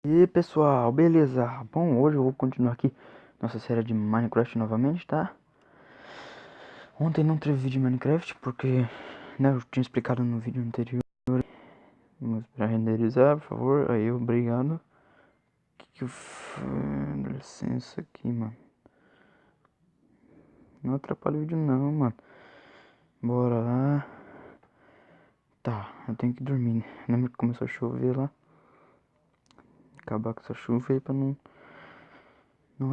E aí pessoal, beleza? Bom, hoje eu vou continuar aqui nossa série de Minecraft novamente, tá? Ontem não teve vídeo de Minecraft porque, né, eu tinha explicado no vídeo anterior. Vamos pra renderizar, por favor. Aí, obrigado. Que eu... Dá licença aqui, mano. Não atrapalha o vídeo não, mano. Bora lá. Tá, eu tenho que dormir, né? Lembra que começou a chover lá? Acabar com essa chuva aí pra não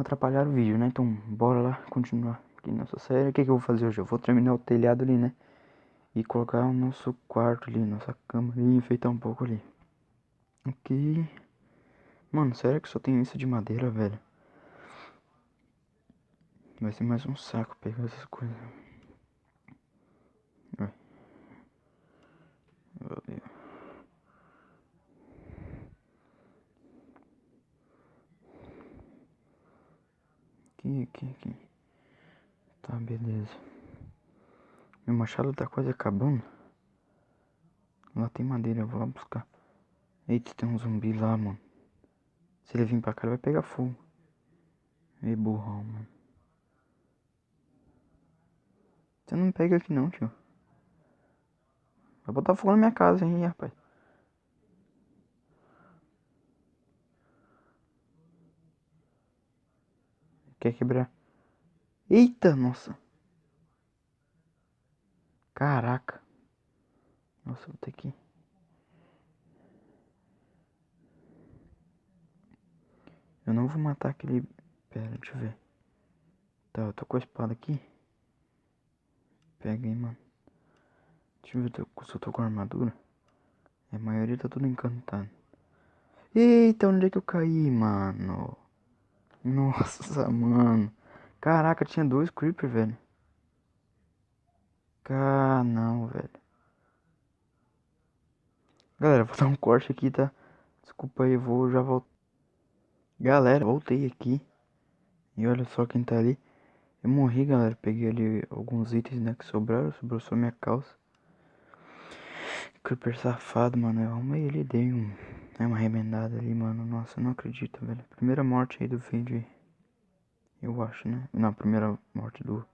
atrapalhar o vídeo, né? Então, bora lá continuar aqui nossa série. O que eu vou fazer hoje? Eu vou terminar o telhado ali, né? E colocar o nosso quarto ali, nossa cama ali, enfeitar um pouco ali. Aqui. Mano, sério que só tem isso de madeira, velho? Vai ser mais um saco pegar essas coisas. Vai. Valeu. Aqui. Tá, beleza. Meu machado tá quase acabando. Lá tem madeira, eu vou lá buscar. Eita, tem um zumbi lá, mano. Se ele vir pra cá, ele vai pegar fogo. Ei, burrão, mano. Você não me pega aqui não, tio. Vai botar fogo na minha casa, hein, rapaz. Quer quebrar? Eita, nossa. Caraca. Nossa, vou ter que... Eu não vou matar aquele... Pera, deixa eu ver. Tá, eu tô com a espada aqui. Pega aí, mano. Deixa eu ver se eu tô com armadura. A maioria tá tudo encantado. Eita, onde é que eu caí, mano? Nossa, mano. Caraca, tinha dois creeper, velho. Não, velho. Galera, vou dar um corte aqui, tá? Desculpa aí, já volto. Galera, voltei aqui. E olha só quem tá ali. Eu morri, galera. Peguei ali alguns itens, né, que sobraram. Sobrou só minha calça. Creeper safado, mano. Eu arrumei ele e dei uma remendada ali, mano. Nossa, eu não acredito, velho. Primeira morte aí do vídeo. Eu acho, né? Não, primeira morte do...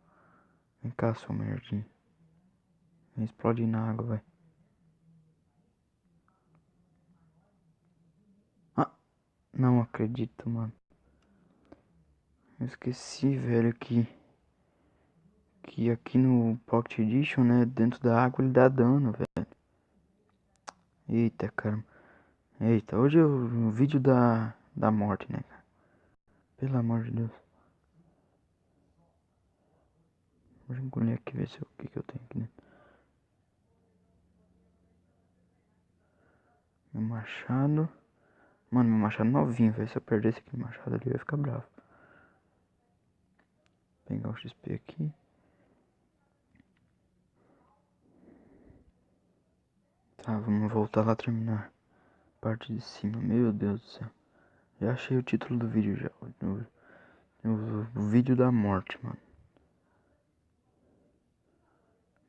Vem cá, seu merdinho. Explode na água, vai. Ah, não acredito, mano. Eu esqueci, velho, que aqui no Pocket Edition, né, dentro da água ele dá dano, velho. Eita, cara. Eita, hoje é o vídeo da morte, né, cara? Pelo amor de Deus. Vou engolir aqui, ver se o que eu tenho aqui dentro. Meu machado. Mano, meu machado novinho, velho. Se eu perdesse aquele machado ali, eu ia ficar bravo. Vou pegar o XP aqui. Tá, vamos voltar lá terminar a parte de cima. Meu Deus do céu. Já achei o título do vídeo já. O vídeo da morte, mano.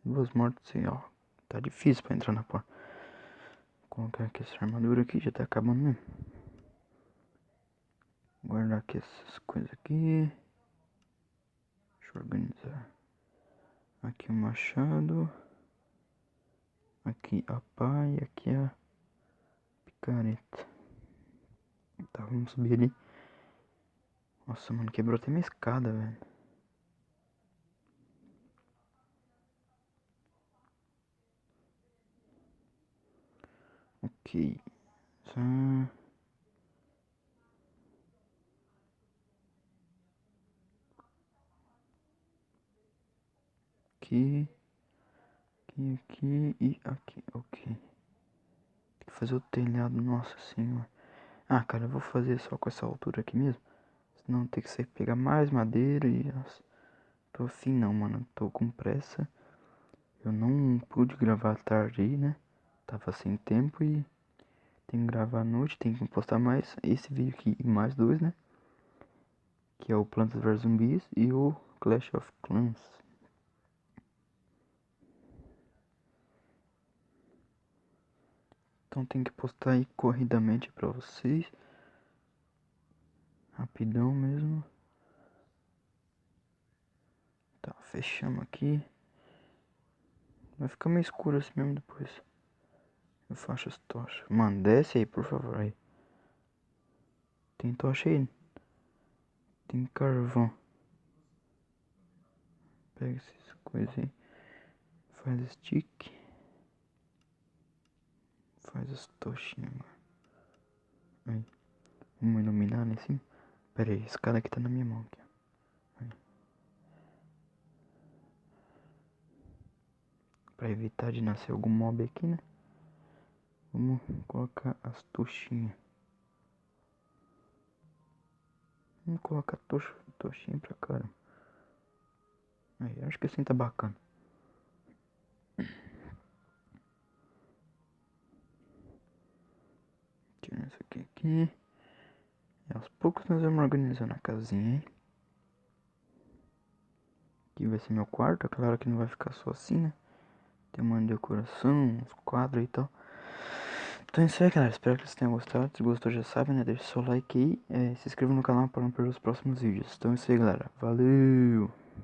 Duas mortes assim, ó. Tá difícil pra entrar na porta. Vou colocar aqui essa armadura aqui, já tá acabando mesmo. Guardar aqui essas coisas aqui. Deixa eu organizar. Aqui o machado. Aqui a pá e aqui a picareta. Tá, vamos subir ali. Nossa, mano, quebrou até minha escada, velho. Ok. Só... Aqui. Aqui e aqui. Ok. Tem que fazer o telhado, nossa senhora. Ah, cara, eu vou fazer só com essa altura aqui mesmo. Senão tem que ser pegar mais madeira e... Nossa, tô afim não, mano. Tô com pressa. Eu não pude gravar tarde aí, né? Tava sem tempo e... Tem que gravar à noite, tem que postar mais esse vídeo aqui e mais dois, né? Que é o Plantas vs Zumbis e o Clash of Clans. Então tem que postar aí corridamente pra vocês. Rapidão mesmo. Tá, fechamos aqui. Vai ficar meio escuro assim mesmo depois. Eu faço as tochas. Mano, desce aí, por favor. Aí. Tem tocha aí? Tem carvão. Pega essas coisas aí. Faz stick. Faz as tochinhas agora. Aí. Vamos iluminar lá em cima. Pera aí, esse cara aqui tá na minha mão aqui. Aí. Pra evitar de nascer algum mob aqui, né? Vamos colocar as tochinhas. Vamos colocar tochinha pra caramba. Aí, acho que assim tá bacana. Tirando isso aqui. E aos poucos nós vamos organizando a casinha, hein? Aqui vai ser meu quarto, é claro que não vai ficar só assim, né? Tem uma decoração, uns quadros e tal. Então é isso aí, galera. Espero que vocês tenham gostado. Se gostou, já sabe, né? Deixa seu like aí. Se inscreva no canal para não perder os próximos vídeos. Então é isso aí, galera. Valeu!